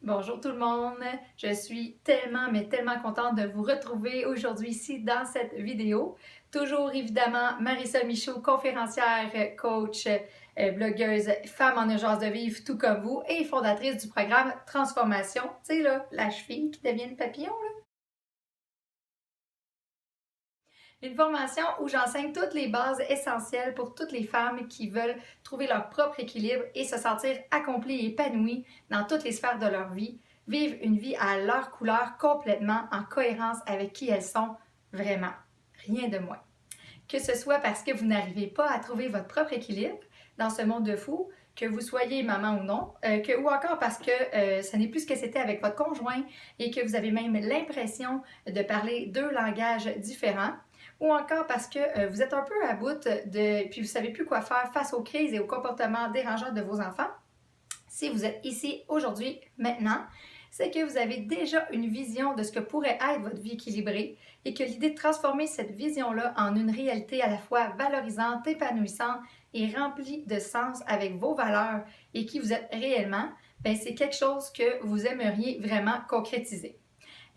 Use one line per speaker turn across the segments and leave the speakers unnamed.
Bonjour tout le monde, je suis tellement mais tellement contente de vous retrouver aujourd'hui ici dans cette vidéo. Toujours évidemment Marisol Michaud, conférencière, coach, blogueuse, femme en urgence de vivre tout comme vous et fondatrice du programme Transformation. Tu sais là, la cheville qui devient le papillon là. Une formation où j'enseigne toutes les bases essentielles pour toutes les femmes qui veulent trouver leur propre équilibre et se sentir accomplies et épanouies dans toutes les sphères de leur vie, vivre une vie à leur couleur complètement en cohérence avec qui elles sont vraiment. Rien de moins. Que ce soit parce que vous n'arrivez pas à trouver votre propre équilibre dans ce monde de fou, que vous soyez maman ou non, ou encore parce que ce n'est plus ce que c'était avec votre conjoint et que vous avez même l'impression de parler deux langages différents, ou encore parce que vous êtes un peu à bout puis vous ne savez plus quoi faire face aux crises et aux comportements dérangeants de vos enfants. Si vous êtes ici aujourd'hui, maintenant, c'est que vous avez déjà une vision de ce que pourrait être votre vie équilibrée et que l'idée de transformer cette vision-là en une réalité à la fois valorisante, épanouissante et remplie de sens avec vos valeurs et qui vous êtes réellement, ben c'est quelque chose que vous aimeriez vraiment concrétiser.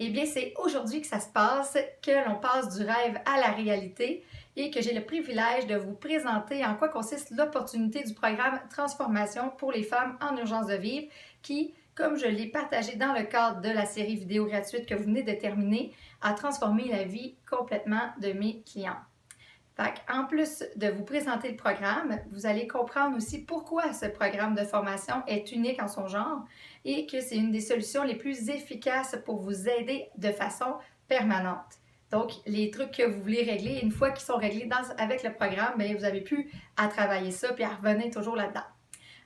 Eh bien, c'est aujourd'hui que ça se passe, que l'on passe du rêve à la réalité et que j'ai le privilège de vous présenter en quoi consiste l'opportunité du programme Transformation pour les femmes en urgence de vivre qui, comme je l'ai partagé dans le cadre de la série vidéo gratuite que vous venez de terminer, a transformé la vie complètement de mes clients. En plus de vous présenter le programme, vous allez comprendre aussi pourquoi ce programme de formation est unique en son genre et que c'est une des solutions les plus efficaces pour vous aider de façon permanente. Donc, les trucs que vous voulez régler, une fois qu'ils sont réglés avec le programme, bien, vous n'avez plus à travailler ça puis à revenir toujours là-dedans.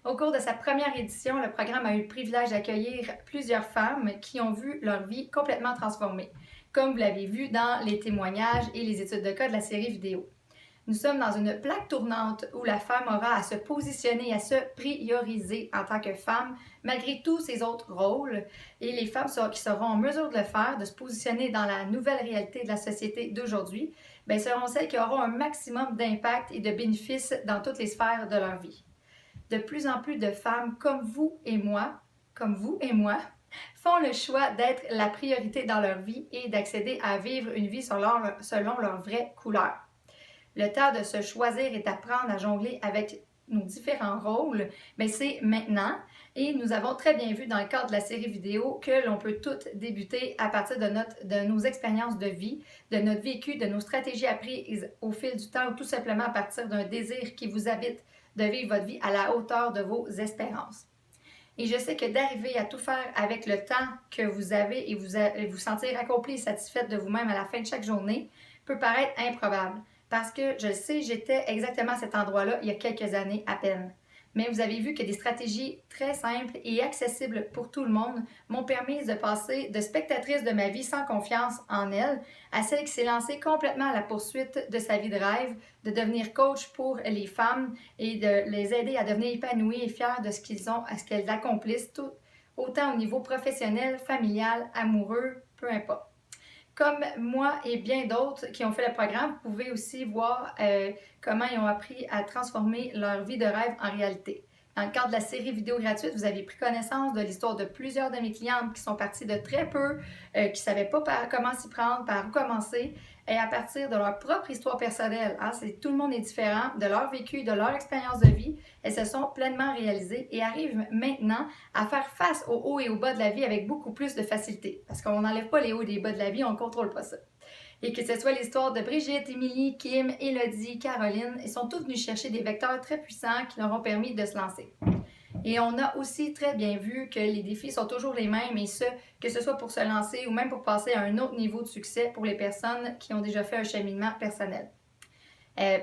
Au cours de sa première édition, le programme a eu le privilège d'accueillir plusieurs femmes qui ont vu leur vie complètement transformée, comme vous l'avez vu dans les témoignages et les études de cas de la série vidéo. Nous sommes dans une plaque tournante où la femme aura à se positionner, à se prioriser en tant que femme, malgré tous ses autres rôles. Et les femmes qui seront en mesure de le faire, de se positionner dans la nouvelle réalité de la société d'aujourd'hui, bien, seront celles qui auront un maximum d'impact et de bénéfices dans toutes les sphères de leur vie. De plus en plus de femmes comme vous et moi, font le choix d'être la priorité dans leur vie et d'accéder à vivre une vie selon leur vraie couleur. Le temps de se choisir et d'apprendre à jongler avec nos différents rôles, mais c'est maintenant. Et nous avons très bien vu dans le cadre de la série vidéo que l'on peut toutes débuter à partir de nos expériences de vie, de notre vécu, de nos stratégies apprises au fil du temps ou tout simplement à partir d'un désir qui vous habite de vivre votre vie à la hauteur de vos espérances. Et je sais que d'arriver à tout faire avec le temps que vous avez et vous sentir accompli et satisfaite de vous-même à la fin de chaque journée peut paraître improbable. Parce que je le sais, j'étais exactement à cet endroit-là il y a quelques années à peine. Mais vous avez vu que des stratégies très simples et accessibles pour tout le monde m'ont permis de passer de spectatrice de ma vie sans confiance en elle à celle qui s'est lancée complètement à la poursuite de sa vie de rêve, de devenir coach pour les femmes et de les aider à devenir épanouies et fières de ce qu'ils ont, à ce qu'elles accomplissent, tout, autant au niveau professionnel, familial, amoureux, peu importe. Comme moi et bien d'autres qui ont fait le programme, vous pouvez aussi voir comment ils ont appris à transformer leur vie de rêve en réalité. Dans le cadre de la série vidéo gratuite, vous avez pris connaissance de l'histoire de plusieurs de mes clientes qui sont parties de très peu, qui ne savaient pas comment s'y prendre, par où commencer, et à partir de leur propre histoire personnelle. Hein, tout le monde est différent, de leur vécu, de leur expérience de vie. Elles se sont pleinement réalisées et arrivent maintenant à faire face aux hauts et aux bas de la vie avec beaucoup plus de facilité. Parce qu'on n'enlève pas les hauts et les bas de la vie, on ne contrôle pas ça. Et que ce soit l'histoire de Brigitte, Émilie, Kim, Élodie, Caroline, ils sont tous venus chercher des vecteurs très puissants qui leur ont permis de se lancer. Et on a aussi très bien vu que les défis sont toujours les mêmes et que ce soit pour se lancer ou même pour passer à un autre niveau de succès pour les personnes qui ont déjà fait un cheminement personnel.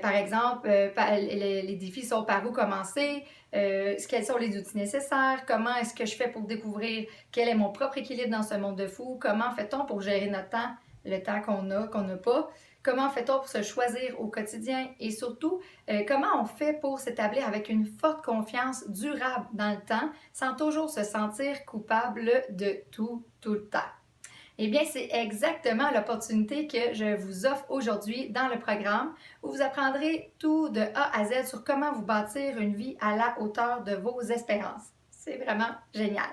Par exemple, les défis sont par où commencer, quels sont les outils nécessaires, comment est-ce que je fais pour découvrir quel est mon propre équilibre dans ce monde de fou, comment fait-on pour gérer notre temps, le temps qu'on n'a pas, comment fait-on pour se choisir au quotidien et surtout, comment on fait pour s'établir avec une forte confiance durable dans le temps sans toujours se sentir coupable de tout le temps. Eh bien, c'est exactement l'opportunité que je vous offre aujourd'hui dans le programme où vous apprendrez tout de A à Z sur comment vous bâtir une vie à la hauteur de vos espérances. C'est vraiment génial.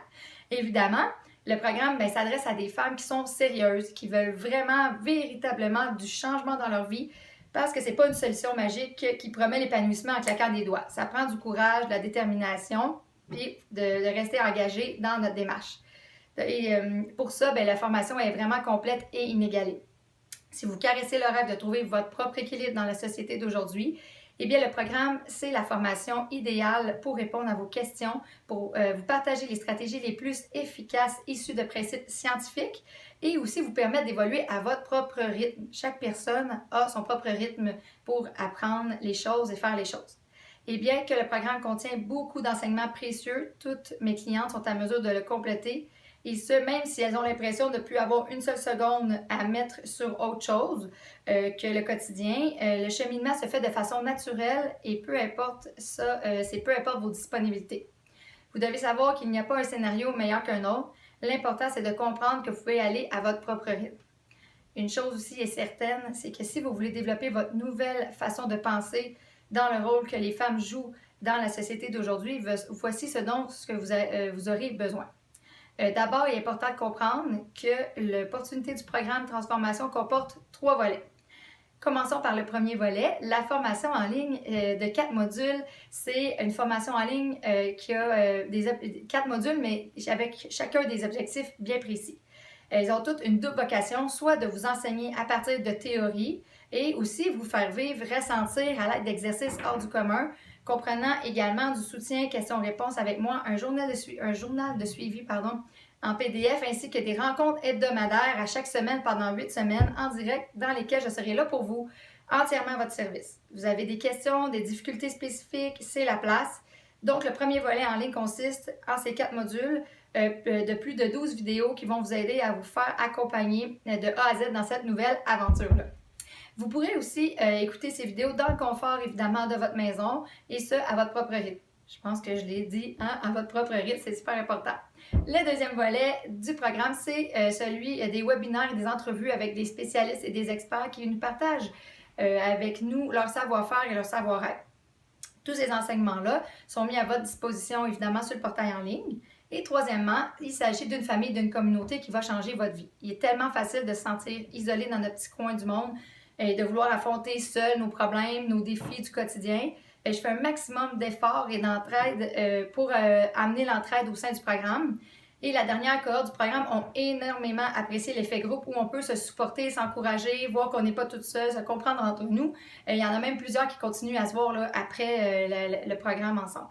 Évidemment, le programme s'adresse à des femmes qui sont sérieuses, qui veulent vraiment, véritablement du changement dans leur vie, parce que c'est pas une solution magique qui promet l'épanouissement en claquant des doigts. Ça prend du courage, de la détermination, puis de rester engagé dans notre démarche. Et pour ça, la formation est vraiment complète et inégalée. Si vous caressez le rêve de trouver votre propre équilibre dans la société d'aujourd'hui, eh bien, le programme, c'est la formation idéale pour répondre à vos questions, pour vous partager les stratégies les plus efficaces issues de principes scientifiques et aussi vous permettre d'évoluer à votre propre rythme. Chaque personne a son propre rythme pour apprendre les choses et faire les choses. Et bien que le programme contient beaucoup d'enseignements précieux, toutes mes clientes sont à mesure de le compléter. Et ce, même si elles ont l'impression de ne plus avoir une seule seconde à mettre sur autre chose que le quotidien, le cheminement se fait de façon naturelle et peu importe ça, c'est peu importe vos disponibilités. Vous devez savoir qu'il n'y a pas un scénario meilleur qu'un autre. L'important, c'est de comprendre que vous pouvez aller à votre propre rythme. Une chose aussi est certaine, c'est que si vous voulez développer votre nouvelle façon de penser dans le rôle que les femmes jouent dans la société d'aujourd'hui, voici ce dont vous aurez besoin. D'abord, il est important de comprendre que l'opportunité du programme Transformation comporte 3 volets. Commençons par le premier volet, la formation en ligne de 4 modules. C'est une formation en ligne qui a 4 modules, mais avec chacun des objectifs bien précis. Elles ont toutes une double vocation, soit de vous enseigner à partir de théorie et aussi vous faire vivre, ressentir à l'aide d'exercices hors du commun, comprenant également du soutien questions-réponses avec moi, un journal de suivi en PDF, ainsi que des rencontres hebdomadaires à chaque semaine pendant 8 semaines en direct dans lesquelles je serai là pour vous, entièrement à votre service. Vous avez des questions, des difficultés spécifiques, c'est la place. Donc, le premier volet en ligne consiste en ces 4 modules de plus de 12 vidéos qui vont vous aider à vous faire accompagner de A à Z dans cette nouvelle aventure-là. Vous pourrez aussi écouter ces vidéos dans le confort, évidemment, de votre maison et ce, à votre propre rythme. Je pense que je l'ai dit, à votre propre rythme, c'est super important. Le deuxième volet du programme, c'est celui des webinaires et des entrevues avec des spécialistes et des experts qui nous partagent avec nous leur savoir-faire et leur savoir-être. Tous ces enseignements-là sont mis à votre disposition, évidemment, sur le portail en ligne. Et troisièmement, il s'agit d'une famille, d'une communauté qui va changer votre vie. Il est tellement facile de se sentir isolé dans notre petit coin du monde et de vouloir affronter seul nos problèmes, nos défis du quotidien. Je fais un maximum d'efforts et d'entraide pour amener l'entraide au sein du programme. Et la dernière cohorte du programme ont énormément apprécié l'effet groupe où on peut se supporter, s'encourager, voir qu'on n'est pas toute seule, se comprendre entre nous. Il y en a même plusieurs qui continuent à se voir là, après le programme ensemble.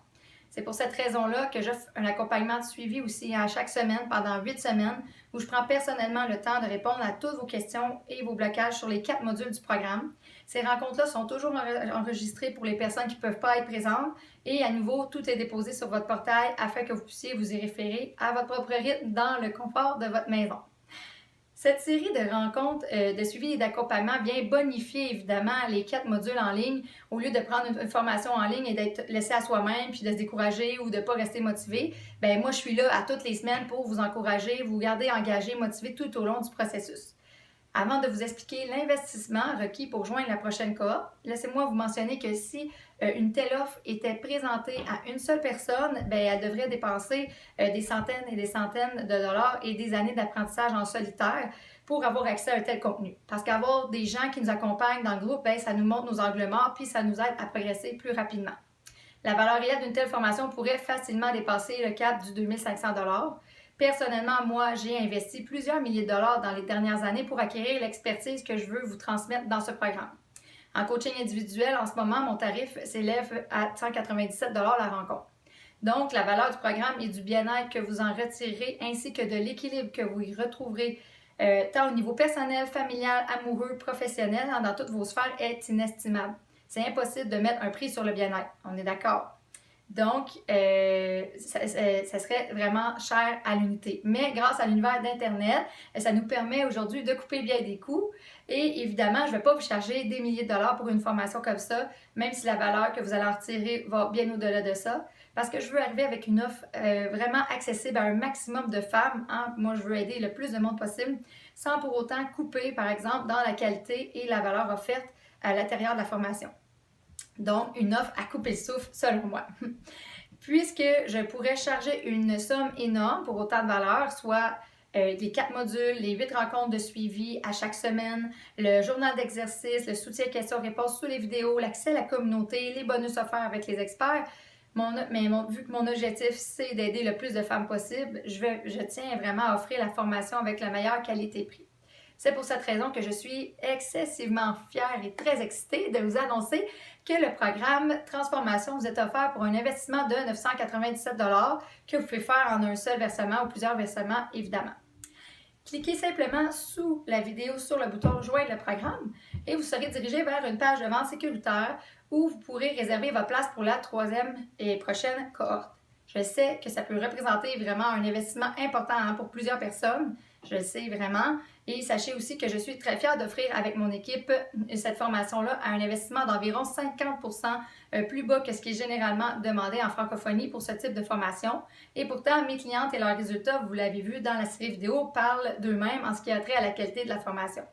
C'est pour cette raison-là que j'offre un accompagnement de suivi aussi à chaque semaine pendant 8 semaines où je prends personnellement le temps de répondre à toutes vos questions et vos blocages sur les 4 modules du programme. Ces rencontres-là sont toujours enregistrées pour les personnes qui ne peuvent pas être présentes et à nouveau, tout est déposé sur votre portail afin que vous puissiez vous y référer à votre propre rythme dans le confort de votre maison. Cette série de rencontres de suivi et d'accompagnement vient bonifier évidemment les 4 modules en ligne au lieu de prendre une formation en ligne et d'être laissé à soi-même puis de se décourager ou de ne pas rester motivé. Moi, je suis là à toutes les semaines pour vous encourager, vous garder engagé, motivé tout au long du processus. Avant de vous expliquer l'investissement requis pour joindre la prochaine cohorte, laissez-moi vous mentionner que si une telle offre était présentée à une seule personne, elle devrait dépenser des centaines et des centaines de dollars et des années d'apprentissage en solitaire pour avoir accès à un tel contenu. Parce qu'avoir des gens qui nous accompagnent dans le groupe, ça nous montre nos angles morts puis ça nous aide à progresser plus rapidement. La valeur réelle d'une telle formation pourrait facilement dépasser le cap du 2500 dollars. Personnellement, moi, j'ai investi plusieurs milliers de dollars dans les dernières années pour acquérir l'expertise que je veux vous transmettre dans ce programme. En coaching individuel, en ce moment, mon tarif s'élève à 197 dollars la rencontre. Donc, la valeur du programme et du bien-être que vous en retirerez ainsi que de l'équilibre que vous y retrouverez tant au niveau personnel, familial, amoureux, professionnel, dans toutes vos sphères est inestimable. C'est impossible de mettre un prix sur le bien-être. On est d'accord? Donc, ça serait vraiment cher à l'unité. Mais grâce à l'univers d'Internet, ça nous permet aujourd'hui de couper bien des coûts. Et évidemment, je ne vais pas vous charger des milliers de dollars pour une formation comme ça, même si la valeur que vous allez en retirer va bien au-delà de ça. Parce que je veux arriver avec une offre vraiment accessible à un maximum de femmes. Moi, je veux aider le plus de monde possible, sans pour autant couper, par exemple, dans la qualité et la valeur offerte à l'intérieur de la formation. Donc, une offre à couper le souffle, selon moi. puisque je pourrais charger une somme énorme pour autant de valeur, soit les 4 modules, les 8 rencontres de suivi à chaque semaine, le journal d'exercice, le soutien questions-réponses sous les vidéos, l'accès à la communauté, les bonus offerts avec les experts. Vu que mon objectif, c'est d'aider le plus de femmes possible, je tiens vraiment à offrir la formation avec la meilleure qualité-prix. C'est pour cette raison que je suis excessivement fière et très excitée de vous annoncer que le programme Transformation vous est offert pour un investissement de 997 $ que vous pouvez faire en un seul versement ou plusieurs versements, évidemment. Cliquez simplement sous la vidéo sur le bouton « Joindre le programme » et vous serez dirigé vers une page de vente sécuritaire où vous pourrez réserver votre place pour la 3e et prochaine cohorte. Je sais que ça peut représenter vraiment un investissement important pour plusieurs personnes, je le sais vraiment. Et sachez aussi que je suis très fière d'offrir avec mon équipe cette formation-là à un investissement d'environ 50% plus bas que ce qui est généralement demandé en francophonie pour ce type de formation. Et pourtant, mes clientes et leurs résultats, vous l'avez vu dans la série vidéo, parlent d'eux-mêmes en ce qui a trait à la qualité de la formation.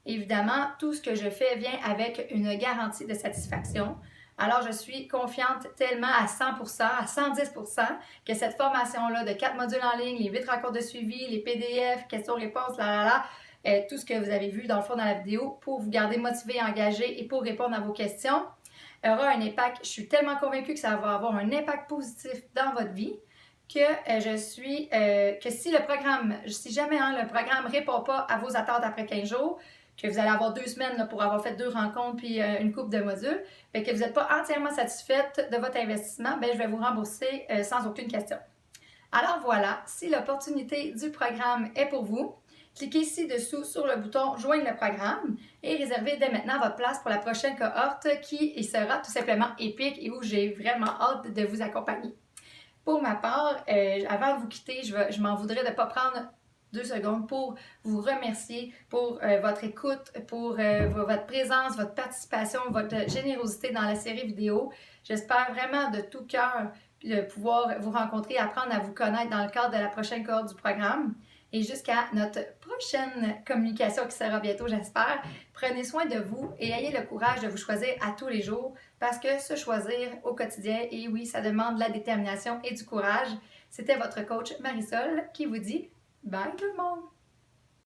Évidemment, tout ce que je fais vient avec une garantie de satisfaction. Alors, je suis confiante tellement à 100%, à 110% que cette formation-là de 4 modules en ligne, les 8 rencontres de suivi, les PDF, questions-réponses, tout ce que vous avez vu dans le fond dans la vidéo pour vous garder motivé, engagé et pour répondre à vos questions, aura un impact. Je suis tellement convaincue que ça va avoir un impact positif dans votre vie que si jamais le programme ne répond pas à vos attentes après 15 jours, que vous allez avoir 2 semaines là, pour avoir fait 2 rencontres puis une couple de modules, que vous n'êtes pas entièrement satisfaite de votre investissement, je vais vous rembourser sans aucune question. Alors voilà, si l'opportunité du programme est pour vous, cliquez ci-dessous sur le bouton « Joindre le programme » et réservez dès maintenant votre place pour la prochaine cohorte qui sera tout simplement épique et où j'ai vraiment hâte de vous accompagner. Pour ma part, avant de vous quitter, je m'en voudrais de ne pas prendre 2 secondes pour vous remercier pour votre écoute, pour votre présence, votre participation, votre générosité dans la série vidéo. J'espère vraiment de tout cœur de pouvoir vous rencontrer et apprendre à vous connaître dans le cadre de la prochaine cohorte du programme. Et jusqu'à notre prochaine communication qui sera bientôt, j'espère, prenez soin de vous et ayez le courage de vous choisir à tous les jours parce que se choisir au quotidien, et oui, ça demande de la détermination et du courage. C'était votre coach Marisol qui vous dit bye tout le monde!